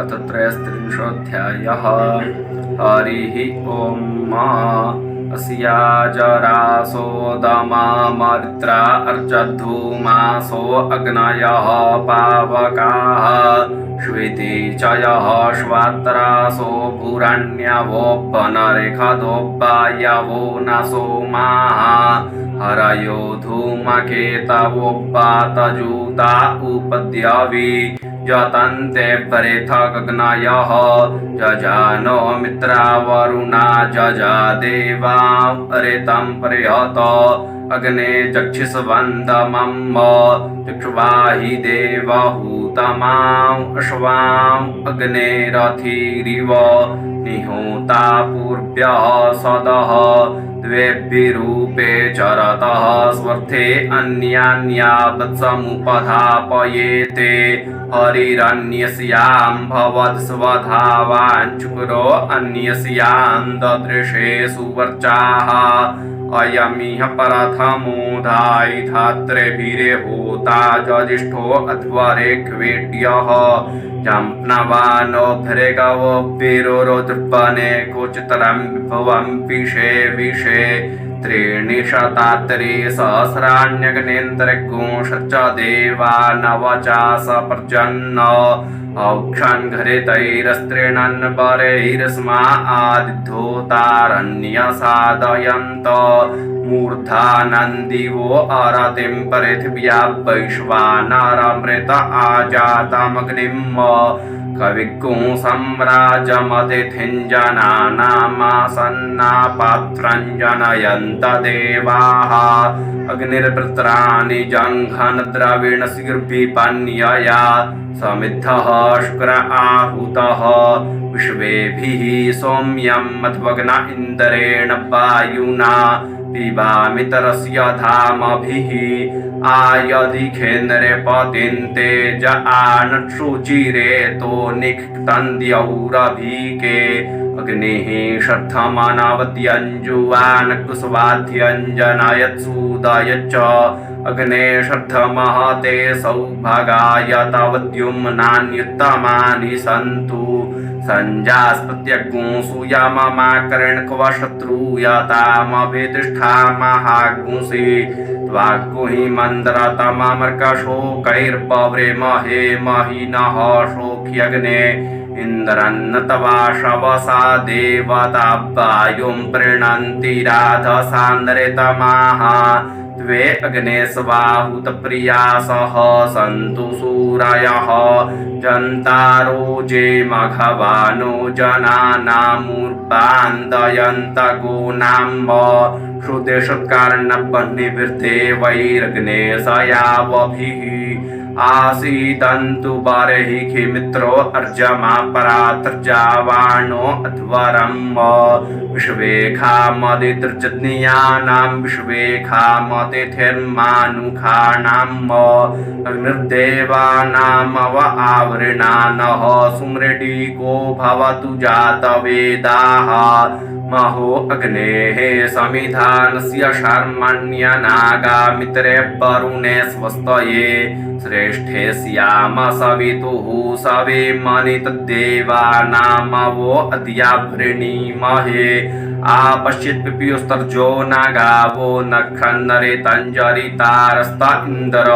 अथ त्रयस्त्रिंशोऽध्यायः। हरिः ॐ। अस्याजरासोदमामर्त्रा अर्चद्धूमासो अग्नयः पावकाः श्वेते च यः श्वात्रासो भूरण्यवोपनरेखदोब्बायवो न सोमाः हरयो धूमकेतवोब्बातजूता उपद्यवि जतन्ते परेथगग्नयः जजानो मित्रावरुणा जजादेवा अरेतं प्रेहत अग्ने चक्षुषवन्दमम्ब चक्षुवाहि देवहूतमां अश्वां अग्ने रथिरिव निहोता पूर्व्यः सदः द्वेभिरूपे चरतः स्वर्थे अन्यान्या वत्समुपधापयेते हरिरन्यस्यां भवत्स्वधावाञ्चुकुरो अन्यस्यां ददृशे सुवर्चाः अयमिह प्रथमो धायिधात्रेभिरेहोता ज्येष्ठो अध्वरेक्वेट्यः जम्प्नवानो भृगवोभिरोरुद्रपने क्वचितरं विभवं विषे विषे त्रीणि शतात्रि सहस्राण्यग्नेन्द्रगुंश्च देवा नवचास पर्जन्न औक्षन् घृतैरस्त्रीणन् वरैरस्मा आदिद्धोतारण्यसादयन्त मूर्धानन्दिवो अरतिं पृथिव्या वैश्वानरमृत आजातमग्निम् कविगुं सम्राजमतिथिञ्जनानामासन्ना पात्रं जनयन्त देवाः अग्निर्वृत्राणि जङ्घनद्रविणशीर्भिपन्यया समिद्धः शुक्र आहुतः विश्वेभिः सौम्यं मध्वग्न इन्द्रेण वायुना पिबामितरस्य धामभिः आयधिखेन्द्रपतिन्ते ज आनक्षुचिरेतो निक्तन्द्यौरभिके अग्निः शर्धमनवद्यञ्जुवानकुस्वाध्यञ्जनयत्सुदयच्च अग्ने शर्धमहते सौभागाय तवद्युम्नान्युत्तमानि सन्तु संजास्पत्यगुंसूयममाकर्णक्वशत्रुयतामभितिष्ठामहागुंसि त्वाग्गुहि मन्द्रतममर्कशोकैर्पव्रेमहे महिनः शोक्यग्ने इन्द्रन्न तवाशवसा देवतावायुं प्रीणन्ति राधसान्द्रितमाः द्वे अग्ने स्वाहुतप्रियासः सन्तु सूरयः जन्तारो जे मघवानो जनानामुर्बान्दयन्त गोनाम्ब श्रुतिषुत्कर्णपन्निवृद्धेवैरग्ने सयावभिः आसीदन्तु बर्हिः मित्रो अर्जमा परातर्जावाणो अध्वरम् विश्वेखामदितृजज्ञानां विश्वेखामतिथिर्मानुखानाम् अग्निर्देवानामव आवृणानः सुमृडीको भवतु जातवेदाः महो अग्नेः समिधानस्य शर्मण्यनागामित्रे वरुणे स्वस्तये श्रेष्ठे स्याम सवितुः सवे मनितद्देवानामवो अद्यावृणीमहे आपश्यत्पिपीयुस्तर्जो नागावो नखन्नरेतञ्जरितारस्त इन्द्र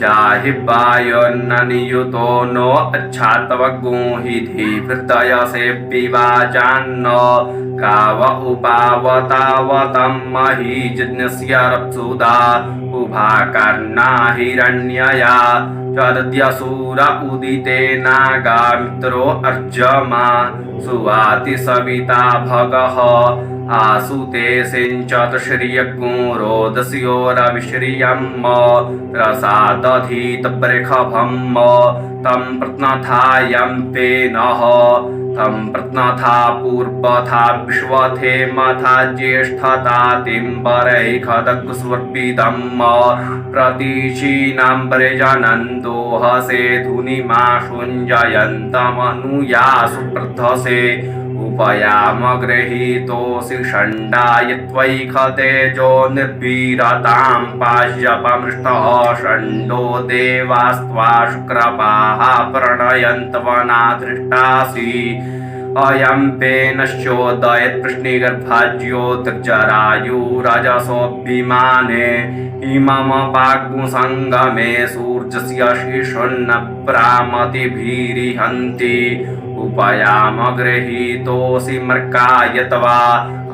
जाहिवायोन्ननियुतो नो अच्छातवगुंहि धीवृतयसे विवाजान्न गाव उपावतावतं महीजज्ञस्य रप्सुदा उभाकर्णा हिरण्यया त्वदद्यसूर उदिते नागामित्रो अर्जमा सुवाति सविता भगः आसुते सिञ्चतश्रियगुं रोदस्योरविश्रियम् रसादधीतबृखभम् तं प्रत्नथायं पेनः तं प्रत्नथा पूर्वथा विश्वथे मथा ज्येष्ठतातिम्बरैखदग्स्वर्पिदम् प्रतीचीनां व्रजनन्दो हसे धुनिमाशुञ्जयन्तमनुयासु वृद्धसे उपयामगृहीतोऽसि षण्डाय त्वयि खतेजो निर्वीरतां पाश्यपमृष्टः षण्डो देवास्त्वा शुक्रपाः प्रणयन्त्वनाधृष्टासि अयं पेनश्चोदयत् कृष्णिगर्भाज्योतिर्जरायुरजसोऽभिमाने इममपाग्मुसङ्गमे सूर्यस्य शिशुन्न प्रामतिभिरिहन्ति उपयामगृहीतोऽसि मर्काय तवा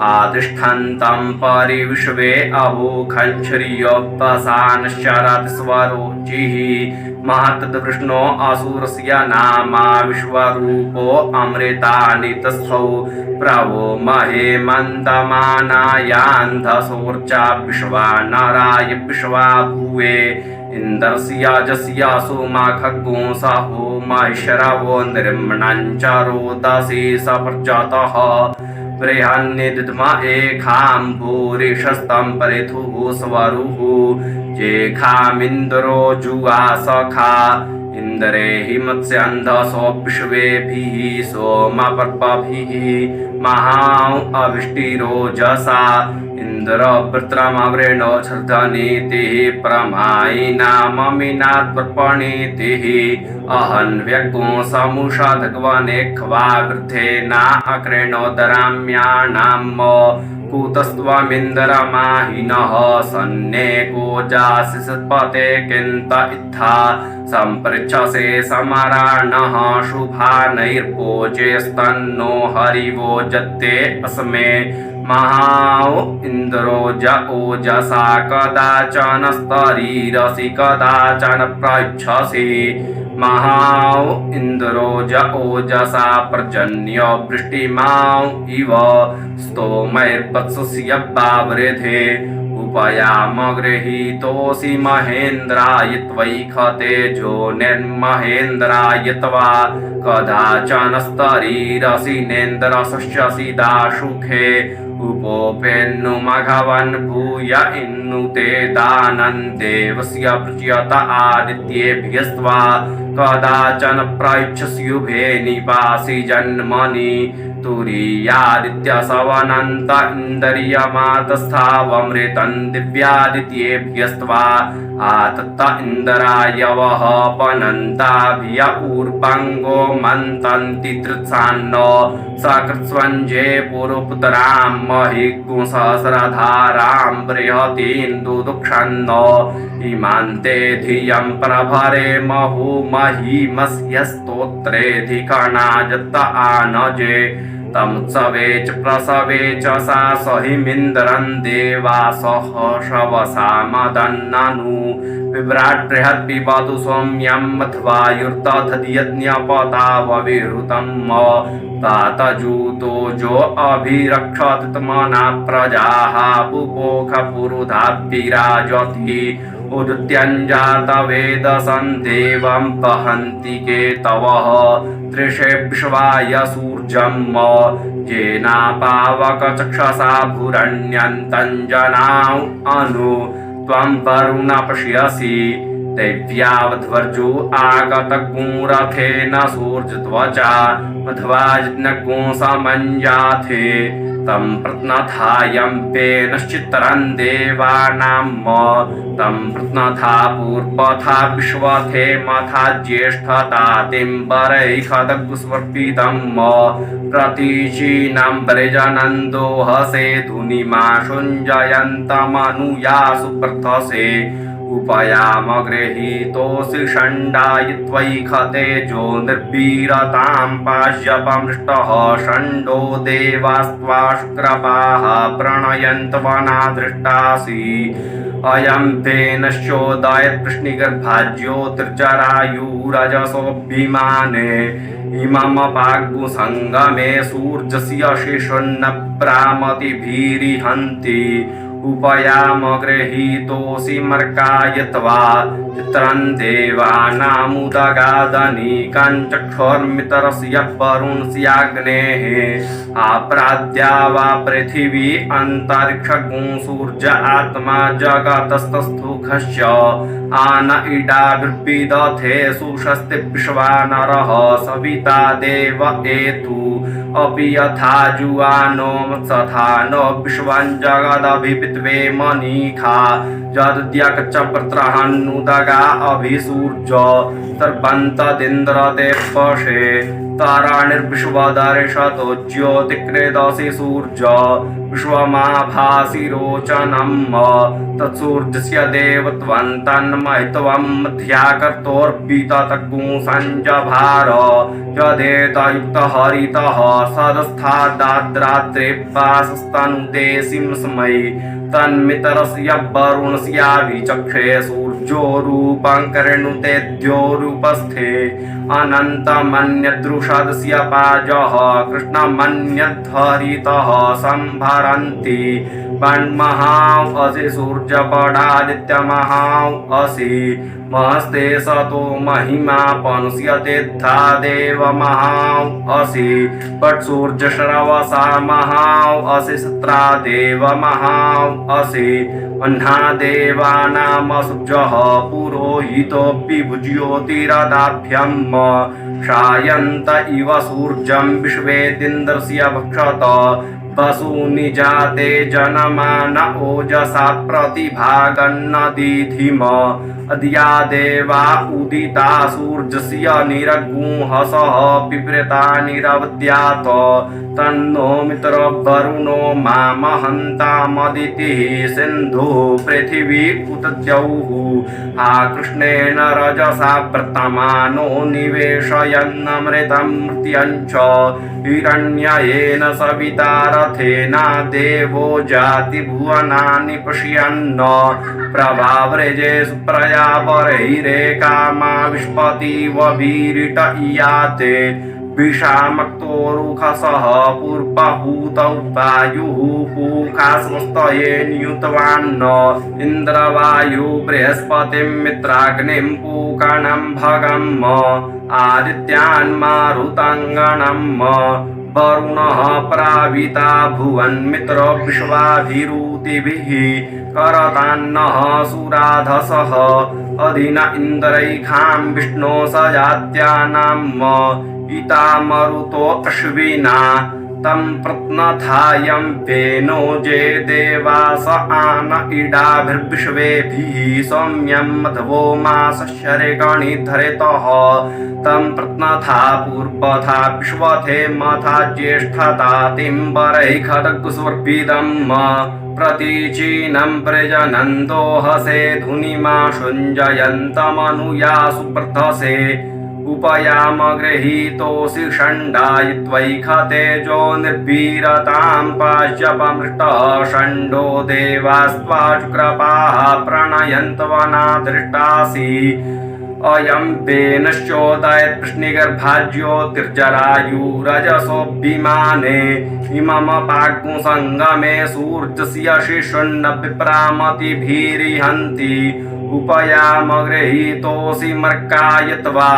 आतिष्ठन्तं परिविश्वे अभूखञ्छ्रियोपसानश्चरत्स्वरोचिः महत्तद्वृष्णो असुरस्य नामा विश्वरूपो अमृतानि तस्थौ प्रभो महेमन्तमानायान्धसोर्चा विश्वा नराय विश्वा भुवे इन्द्रस्य जस्य सुमखगुंसहो महिषरवो निर्मणञ्च रोदसी सप्रजातः बृहन्निदुद्म एखां भूरिशस्तं परिथुः स्वरुः जेखामिन्द्रो जुगासखा इन्द्रे हिमत्स्यन्धसो विश्वेभिः सोमपर्पभिः महां अविष्टिरोजसा इन्द्रवृत्रमवृणो छर्दनीतिः प्रमायिनाममिनात्पर्पणीतिः अहन्व्यग्गो समुषाधग्वनेख्वा वृद्धेना अकृणोदराम्याणां कूतस्त्वमिन्द्रमाहिनः सन्नेको जासि सत्पते किन्त इत्था सम्पृच्छसे समराणः शुभानैर्भोजेस्तन्नो हरिवो जत्ते अस्मे महाओ इन्द्रो ज ओजसा कदाचन स्तरीरसि कदाचन प्रच्छसि महाओ इन्द्रो ज ओजसा पर्जन्य वृष्टिमाओ इव स्तोमैर्वत्सस्य वावृधे उपयामगृहीतोऽसि महेन्द्राय त्वयि खतेजो निर्महेन्द्राय तवा कदाचन स्तरीरसि नेन्द्रशस्यसि दाशुखे उपोपेन्नुमघवन् भूय इन्नुते दानन्देवस्य पृच्यत आदित्येभ्यस्त्वा कदाचन प्रैच्छस्युभे निवासि जन्मनि तुरीयादित्यसवनन्त इन्द्रियमातस्थावमृतं दिव्यादित्येभ्यस्त्वा आतत्त इन्द्राय वः पनन्ताभिय ऊर्पङ्गो मन्तन्ति तृत्सान्नो सकृत्स्वञ्जे पुरुपुत्रां महिगुंसहस्रधारां बृहतीन्दुदुक्षन्नो इमान्ते धियं प्रभरे महुमहिमस्य स्तोत्रेऽधिकणाजत्त आनजे तमुत्सवे च प्रसवे च सा सहिमिन्द्रं देवासः शवसा मदन्ननु विभ्राट् बृहत् पिबतु सौम्यं मध्वायुर्दधद्यज्ञपतावविहृतं तातजूतो जो अभिरक्षतमना प्रजाः पुपोख पुरुधाभिराजति उदुत्यञ्जातवेदसं देवं वहन्ति केतवः तृषे विश्वाय सूर्यं येनापावकचक्षसा भुरण्यन्तञ्जनां अनु त्वं वरुण पश्यसि दैव्यावध्वर्जो आगतगुंरथेन सूर्यध्वजा मध्वाजनगो समञ्जाथे तं प्रत्नथायं पेनश्चित्रं देवानां तं प्रत्नथा पूर्वथा विश्वथे मथा ज्येष्ठतातिं वरैखदग्स्वर्पितं प्रतीचीनां व्रजनन्दो हसे धुनिमाशुञ्जयन्तमनुयासु प्रथसे उपयामगृहीतोऽसि षण्डाय त्वयि खतेजो निर्वीरतां पाश्यपमृष्टः षण्डो देवास्त्वा शुक्रपाः प्रणयन्त्वनाधृष्टासि अयं फेनश्चोदयत् कृष्णिगर्भाज्योतिर्जरायुरजसोऽभिमाने इममपाग्मुसङ्गमे सूर्यस्य शिशुन्न प्रामतिभिरिहन्ति उपयाम गृहीतोऽसि मर्कायित्वा चित्रं देवानामुदगादनीकं चक्षुर्मितरस्य वरुणस्याग्नेः आप्राद्या वा पृथिवी अन्तरिक्षगुं सूर्य आत्मा जगतस्तस्थुखश्च आन इडाभिर्विदथे सुषस्ति विश्वानरः सविता देव एतु अपि यथा जुवानो तथा न विश्वं जगदभिपित्वे मनीखा यद्यक्च प्रत्रहन्नुदगा अभिसूर्य सर्वन्तदिन्द्रदेवशे ताराणिर्विश्वदर्शतो ज्योतिकृदसि सूर्य विश्वमाभासि रोचनम् तत्सूर्यस्य देवत्वं तन्मयत्वं मध्याकर्तोर्पिततगुं सञ्जभार यदेतयुक्तहरितः सदस्थादाद्रात्रेपासस्तनुते सिंस्मै तन्मितरस्य वरुणस्याभिचक्षे सूर्यो रूपं कृणुते द्योरूपस्थे अनन्तमन्यदृषदस्य पाजः कृष्णमन्यद्धरितः संभरन्ति वन्महां असि सूर्यपडादित्यमहां असि महस्ते सतो महिमा पनुष्यतेऽथा देवमहां असि वट्सूर्यश्रवसा महां असि सत्रा देवमहां असि अह्ना देवानामसुजः पुरोहितोऽपि भुज्योतिरदाभ्यं शायन्त इव सूर्यं विश्वेदिन्द्रस्य भक्षत वसूनि जाते जनमान ओजसा प्रतिभागन्नदीधिम अद्या देवा उदिता सूर्यस्य निरगुंहसः पिप्रेता निरवद्यात तन्नो मित्रवरुणो मामहन्तामदितिः सिन्धुः पृथिवी उत द्यौः आकृष्णेन रजसा वर्तमानो निवेशयन्नमृतं मृत्यञ्च हिरण्ययेन सविता रथेना देवो जाति भुवनानि पश्यन्न प्रभाव्रजेषु प्रयावरैरेकामा विष्पतिवभिरिट इयाते विषामक्तोरुखसः पूर्वहूतौ वायुः पूखास्मस्तये नियुतवान्न इन्द्रवायु बृहस्पतिं मित्राग्निं पूकणं भगम् आदित्यान् मारुताङ्गणम् वरुणः प्राविता भुवन्मित्र विश्वाभिरूतिभिः करतान्नः सुराधसः अधिना इन्द्रैखां विष्णो सजात्यानाम् इता मरुतो अश्विना तं प्रत्नथायं वेनो जे देवास आन इडाभिर्विश्वेभिः सौम्यं मधवो मासश्चरे गणिधरेतः तं प्रत्नथा पूर्वथा विश्वथे मथा ज्येष्ठता तिम्बरैः खड्गस्वर्भिदम् प्रतीचीनं प्रजनन्तो हसे धुनिमा शुञ्जयन्तमनुयासु प्रथसे उपयाम गृहीतोऽसि षण्डायित्वैख तेजो निर्वीरतां पाश्यपमृष्टः षण्डो देवास्त्वाशुक्रपाः प्रणयन्त्वनादृष्टासि अयं वेनश्चोदयत् कृष्णिगर्भाज्योतिर्जरायुरजसोऽभिमाने इममपाग्मुसङ्गमे सूर्यस्य शिशुन्न विप्रामतिभिरिहन्ति उपयाम गृहीतोऽसि मर्कायित्वा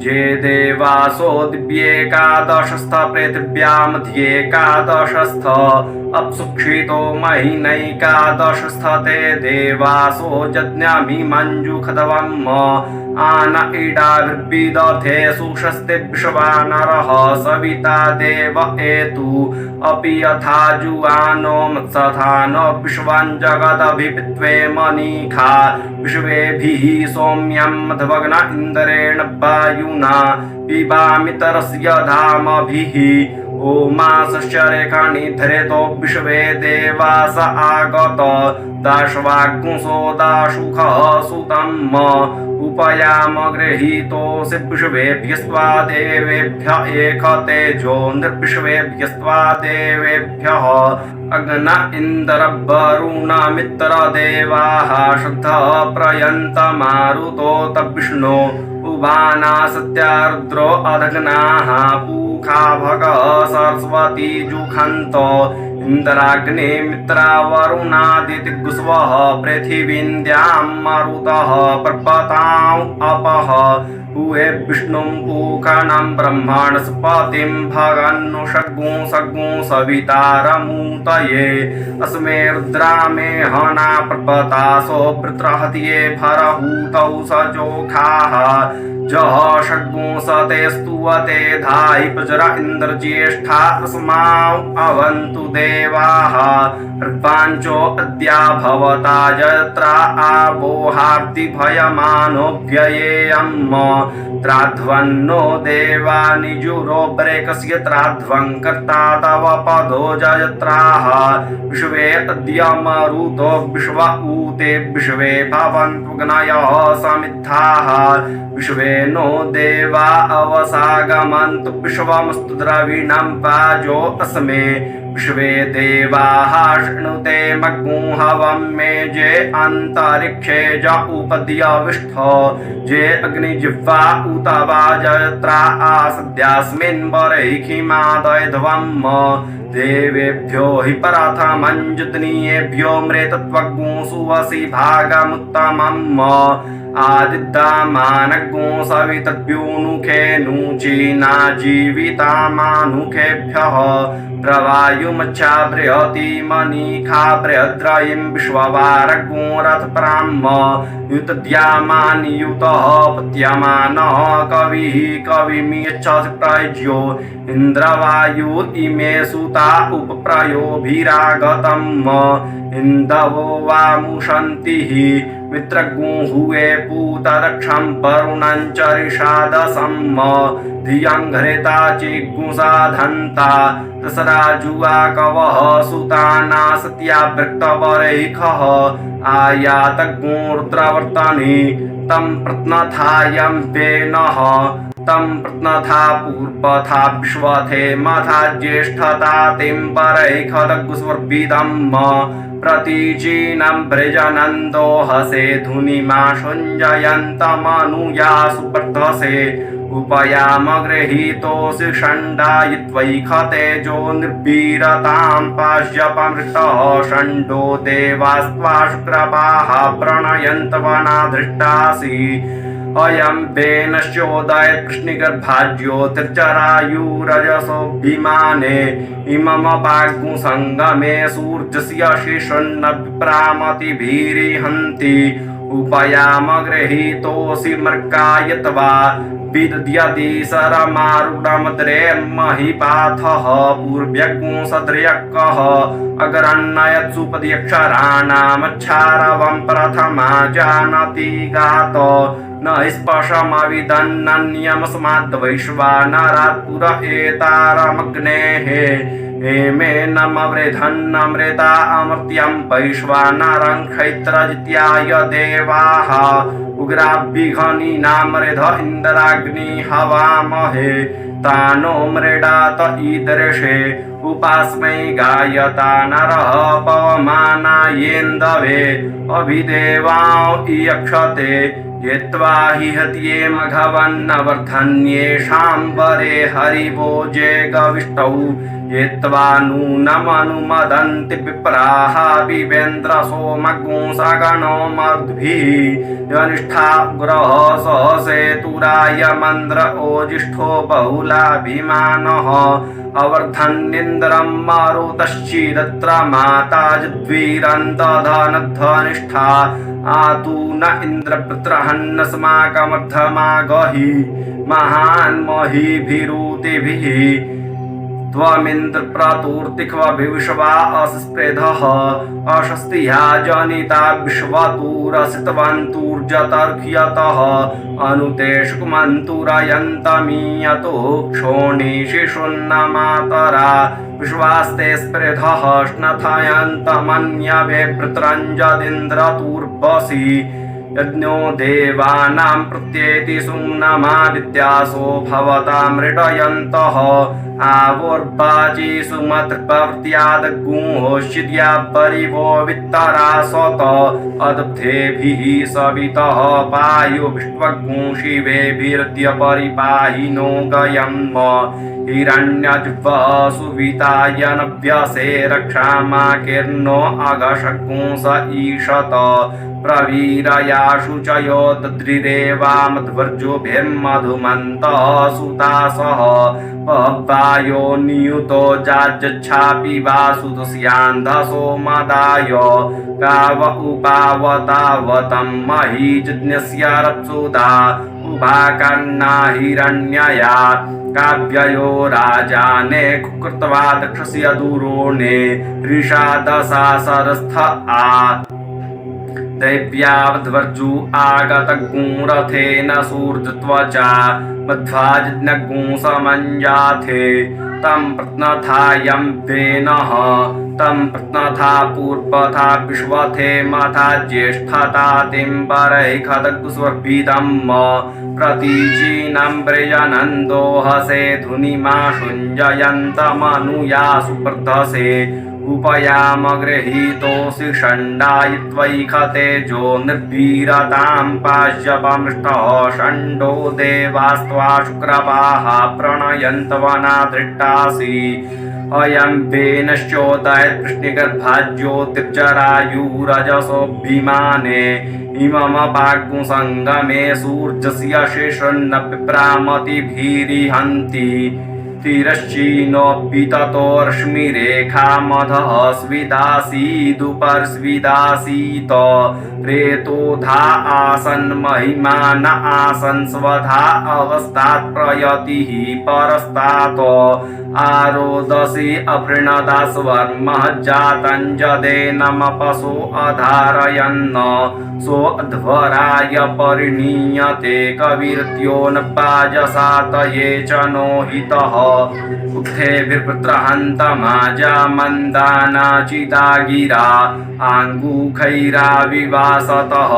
जे देवासो दिव्येकादशस्थ पृथिव्यां ध्येकादशस्थ अप्सुक्षितो महिनैकादशस्थ ते देवासो यज्ञमिमञ्जुखदवम् आन इडाभिर्विदथे सुषस्ति विश्वानरः सविता देव एतु अपि यथा जुवानो मत्सथा न विश्वं जगदभिपित्वे मनीखा विश्वेभिः सौम्यं मध्वग्न इन्द्रेण वायुना पिबामितरस्य धामभिः ओमासश्चरेखणिधरेतो विश्वे देवास आगत दाशवाग्मुसो दाशुखः सुतम् उपयाम गृहीतोऽसि विश्वेभ्यस्त्वा देवेभ्य एक तेजो निर्विश्वेभ्यस्त्वा देवेभ्यः अग्न इन्द्र वरुण मित्र देवाः श्रद्धः प्रयन्तमारुतो तद्विष्णो उभाना सत्यारुद्रो अधग्नाः पूखा भगः सरस्वती जुखन्त इन्द्राग्निमित्रा वरुणादितिगुस्वः पृथिवीन्द्यां मरुतः पर्वतां अपः उहे विष्णुं पूकानं ब्रह्मणस्पतिं भगन्नु षड्गुं सगुं सवितारमूतये अस्मे रुद्रामे हना पर्वतासो वृत्रहत्ये भरहूतौ सजोखाः जह षड्गुं सते स्तुवते धायि प्रजरा इन्द्रज्येष्ठा अस्माउ अवन्तु देवाः ऋग्वाञ्चो अद्या भवता जत्रा आवोहार्ति भयमानो व्ययेयम् त्राध्वन्नो देवा निजुरोब्रेकस्य त्राध्वं कर्ता तव पदो जयत्राः विश्वे अद्य मरुतो विश्व ऊते विश्वे भवन्तु गणयः समिद्धाः विश्वे नो देवा अवसागमन्तु विश्वमस्तु द्रविणं पाजो अस्मे विश्वे देवाः शृणुते मग्गुं हवं मे जे अन्तरिक्षे ज उपद्यविष्ठ जे अग्निजिह्वा उत वाजत्रा आसद्यास्मिन् बरैखिमादयध्वम् देवेभ्यो हि प्रथमञ्जुतनीयेभ्यो मृतत्वग्गुं सुवसि भागमुत्तमम् आदिद्दामानग्गुं सवितद्भ्यूनुखे नूचीना जीवितामानुखेभ्यः प्रवायुमच्छा बृहति मनीखा बृहद्रयिं विश्ववारग्गुं रथप्राह्म युतद्यामानियुतः पत्यमानः कविः कविमिच्छसि प्रज्यो इन्द्रवायु इमे सुता उपप्रयोभिरागतम् इन्दवो वामुषन्तिः मित्रगुं हुए पूतदक्षं वरुणं चरिषादसम् धियङ्घ्रेता चिग्गुंसाधन्ता दशराजुआ कवः सुताना सत्यावृक्तवरैखः आयातगुं रुद्रवर्तने तं प्रत्नथायं वेनः तं प्रत्नथा पूर्वथा विश्वथे मथा ज्येष्ठता तिं परैखदगुस्वर्भिदम् प्रतीचीनं वृजनन्दो हसे धुनिमा शुञ्जयन्तमनुया सुपर्धसे उपयाम गृहीतोऽसि षण्डायित्वैखतेजो निर्वीरतां पाश्यपमृतः षण्डो देवास्त्वा शुक्रपाः प्रणयन्तवनाधृष्टासि अयं वेनश्चोदयत् कृष्णिगर्भाज्योतिर्जरायुरजसोऽभिमाने इममपाग्गुं सङ्गमे सूर्यस्य शिशुन्नभिप्रामतिभिरीहन्ति उपयाम गृहीतोऽसि मर्कायत्वा विदद्यति सरमारुडमद्रे महिपाथः पूर्व्यग्गुं सद्र्यक्कः अग्रन्नयत्सुपद्यक्षराणामच्छारवं प्रथमा जानति गात न स्पर्शमविदन्नन्यमस्माद्वैश्वानरात् पुर एतारमग्नेः हेमे नमवृधन्नमृता अमर्त्यं वैश्वानरं क्षैत्रजित्याय देवाः उग्राभिघनिनामृध इन्द्राग्नि हवामहे तानो मृडात ईदृशे उपास्मै गायता नरः पवमानायेन्दवे अभिदेवां इयक्षते यत्वा हि हत्ये मघवन्नवर्धन्येषां वरे हरिवोजे गविष्टौ यत्वा नूनमनुमदन्ति विप्राः विवेन्द्रसोमगुं सगणो मरुद्भिः जनिष्ठा ग्रह सहसेतुराय मन्द्र ओजिष्ठो बहुलाभिमानः अवर्धन्निन्द्रं मरुतश्चिदत्र माता जद्वीरन्तधनध्वनिष्ठा आतु न इन्द्रपुत्रहन्नस्माकमर्धमागहि महान्महीभिरूतिभिः त्वमिन्द्रप्रतुर्तिक्वभिविश्वा अस्स्पृधः अशस्तिहा जनिता विश्वतुरसितवन्तुर्जतर्क्ष्यतः अनुतेषुक्मन्तुरयन्तमीयतो क्षोणिशिशुन्नमातरा विश्वास्ते स्पृधः स्नथयन्तमन्यवे पृत्रञ्जदिन्द्रतुर्वसि यज्ञो देवानां प्रत्येति सुम्नमादित्यासो भवतां मृडयन्तः आवोर्वाचि सुमतृप्रवृत्त्यादगुंहोषिद्या परिवो वित्तरासत अदब्धेभिः सवितः पायो विष्वगुंशिवेभिर्द्य परिपाहिनो गयम् हिरण्यजुः सुवितायनभ्यसे रक्षामाकीर्णो अघशकुंस ईशत प्रवीरयाशु च यो दद्रिरेवामध्वर्जुभिर्मधुमन्तः सुतासः पह्वायो नियुतो जाज्छापि वासुदस्यान्धसो मदाय गाव उपावतावतं महीजज्ञस्य रप्सुधा उभाकर्णा हिरण्यया काव्ययो राजाने कुकृत्वा दक्षस्य दूरोणे ऋषादशासरस्थ आ दैव्यावध्वर्जु आगतगुंरथेन सूर्जत्वचा मध्वाजज्ञगुंसमञ्जाथे तं प्रत्नथायं वेनः तं प्रत्नथा पूर्वथा विश्वथे मथा ज्येष्ठतातिं परैखदग्स्वर्भिदं प्रतीचीनं व्रजनन्दो हसे धुनिमा शुञ्जयन्तमनुयासु वर्धसे उपयामगृहीतोऽसि षण्डायित्वैखतेजो निर्भीरतां पाश्यपमृष्टः षण्डो देवास्त्वा शुक्रवाः प्रणयन्तवना दृष्टासि अयं वेनश्चोदयत् कृष्णिगर्भाज्योतिर्जरायुरजसोऽभिमाने इममपाग्मुसङ्गमे सूर्यस्य शेषन्न पिप्रामतिभिरिहन्ति तिरश्चीनोऽपि ततो रश्मिरेखामधः स्विदासीदुपरिस्विदासीत रेतोधा आसन् महिमान आसन् स्वधा अवस्थात् प्रयतिः परस्तात् आरोदसी अपृणदा स्वर्मः जातञ्जदेनमपसो अधारयन्न सोऽध्वराय परिणीयते कविर्त्यो न पाजसातये च नो हितः उक्थेभिर्पुत्रहन्तमाजा मन्दानाचिता गिरा आङ्गुखैराविवासतः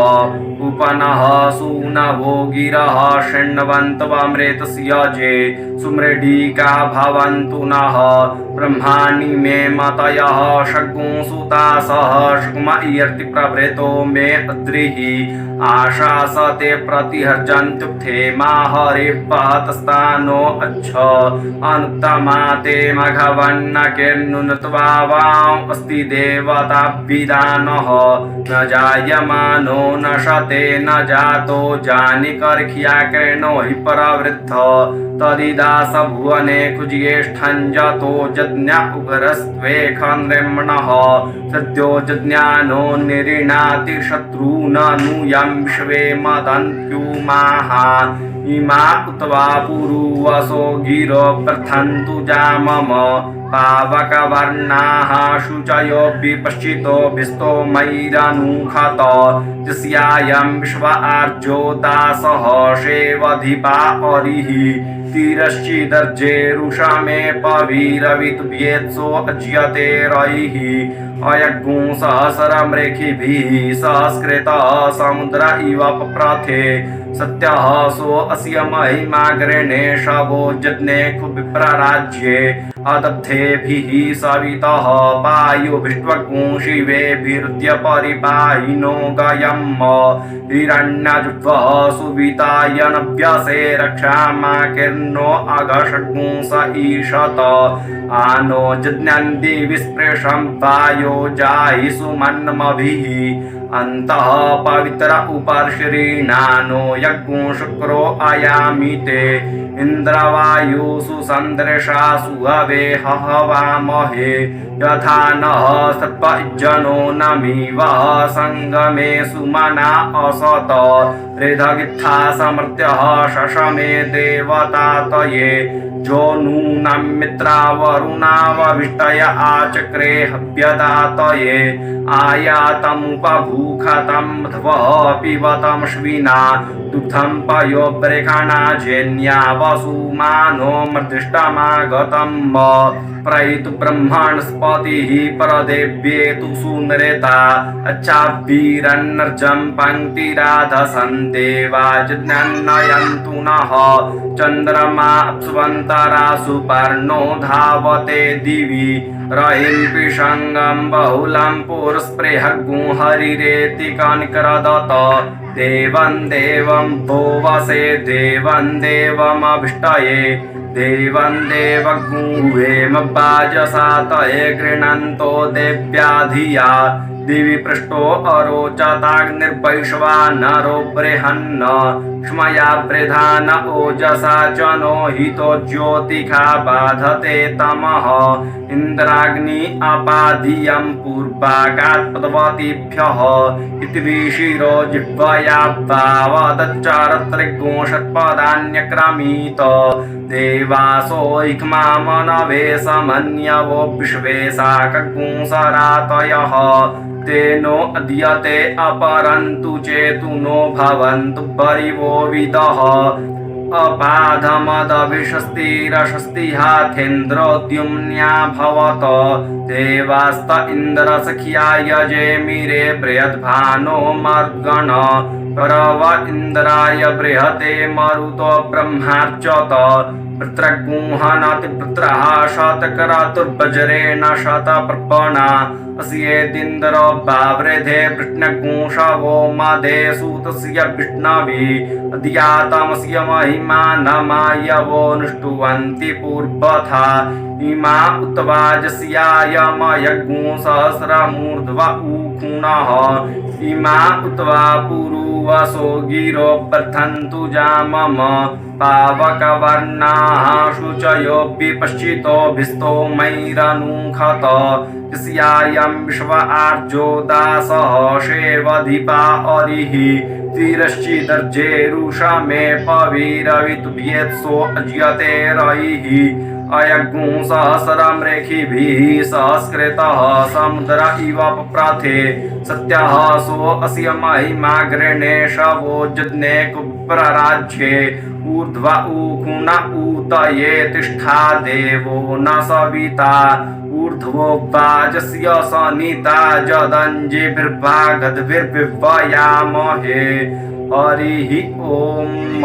उपनः सूनवो गिरः शृण्वन्त्वमृतस्य जे सुमृडीका भवन्तु नः ब्रह्माणि मे मतयः शकुंसुतासः शुक्म इयर्ति प्रभृतो मे अद्रिः आशासते प्रतिहर्जन्त्युक्थे माहरे पहतस्तानो अच्छ अनुत्तमा ते मघवन्नकिर्नुनत्वा वां अस्ति देवताभिधानः न जायमानो न शते न जातो जानिकर्ह्याकृणो हि परवृद्ध तदिदास भुवने कुज्येष्ठञ्जतो जज्ञ उग्रस्त्वेखनृम्णः सद्यो जज्ञानो निरीणाति शत्रूननुयं विश्वे मदन्त्युमाः इमा उतवा पुरुवसो गिरो प्रथन्तु जामम पावकवर्णाः शुचयो विपश्चितो भिस्तो मयिरनुखत तस्यायं विश्व आर्जो दासः शेवधिपा अरिः तिरश्चिदर्जेरुषमे पवीरवितुभ्येत्सो अज्यते रैः अयज्ञो सहस्रमृखिभिः सहस्कृतः समुद्र इव पप्रथे सत्यः सो अस्य महिमाग्रणे शवो जज्ञे कुविप्रराज्ये अदब्धेभिः सवितः पायुभिष्ट्वगुंशिवेभिर्द्य परिपाहिनो गयम् हिरण्यजुह्वः सुवितायनभ्यसे रक्षामाकीर्णो अघषट्पुंस ईशत आनो जज्ञन्ति विस्पृशं वायो जाहि सुमन्मभिः अन्तः पवित्र उपर्श्रीणानो यज्ञो शुक्रो अयामिते इन्द्रवायुषु सन्दृशासु हवे हवामहे यथा नः सर्पजनो नमिवः सङ्गमे सुमना असत रेधगित्था समर्त्यः शशमे देवतातये जो नूनं मित्रावरुणावभिष्टय आचक्रे हव्यदातये आयातमुपभूखतं ध्वः पिबतं श्विना दुग्धं पयोब्रेखाणा जेन्या वसुमानो मर्दिष्टमागतं प्रयितु ब्रह्मणस्पतिः परदेव्ये तु सुनरेता अच्छाभिरन्नर्जं पङ्क्तिराधसन् देवा जिज्ञानयन्तु नः चन्द्रमा अप्सुवन्तरा सुपर्णो धावते दिवि रहिन्पिशङ्गं बहुलं पुरस्पृहगुंहरिरेति कनिकरदत देवं देवं भोवसे देवं देवमभिष्टये देवं देवगुंवेम वाजसातये गृह्णन्तो देव्या धिया दिवि पृष्ठो अरोचताग्निर्वैश्वानरो बृहन्न क्ष्मया प्रधान ओजसा जनो हितो ज्योतिखा बाधते तमः इन्द्राग्नि अपाधियं पूर्वागात् पदवतीभ्यः इति विशिरो जिह्वया भावदच्चरत्रिगुंशत्पदान्यक्रमीत देवासो इक्मामनवे समन्यवो विश्वे शाकगुंसरातयः तेनो अद्यते अपरन्तु चेतुनो भवन्तु परिवो विदः अपाधमदभिषस्तिरशस्तिहाथेन्द्रोद्युम्न्या भवत देवास्त इन्द्रसख्या यजेमिरे बृहद्भानो मर्गण परव इन्द्राय बृहते मरुतो ब्रह्मार्चत पृत्रगुंहनतिपुत्रः शतकरातुर्वज्रेण शतपर्पणा अस्येदिन्द्रो वावृधे वृष्णगुंशवो मदे सूतस्य विष्णवे अद्यातमस्य महिमा नमायवो नुष्टुवन्ति पूर्वथा इमा उतवाजस्यायमयगुंसहस्रमूर्ध्व ऊखुणः इमा उतवा पुरुवसो गिरो वर्धन्तु जामम पावकवर्णाः शुचयोऽपि पश्चितोभिस्तोमैरनुखत यस्यायं विश्व आर्जो दासः शेवधिपा अरिः तिरश्चिदर्जेरुषमे पविरवितुभ्येत्सो अज्यते रयिः अयगुंसहस्रं रेखिभिः सहस्कृतः समुद्र इव पप्रथे सत्यः सो अस्य महिमा गृणेशवो जज्ञे कुप्रराज्ये ऊर्ध्व ऊकुन ऊतये तिष्ठा देवो न सविता ऊर्ध्वो वाजस्य सनिता जदञ्जिभिर्भागद्भिर्विवयामहे हरिः ओम्।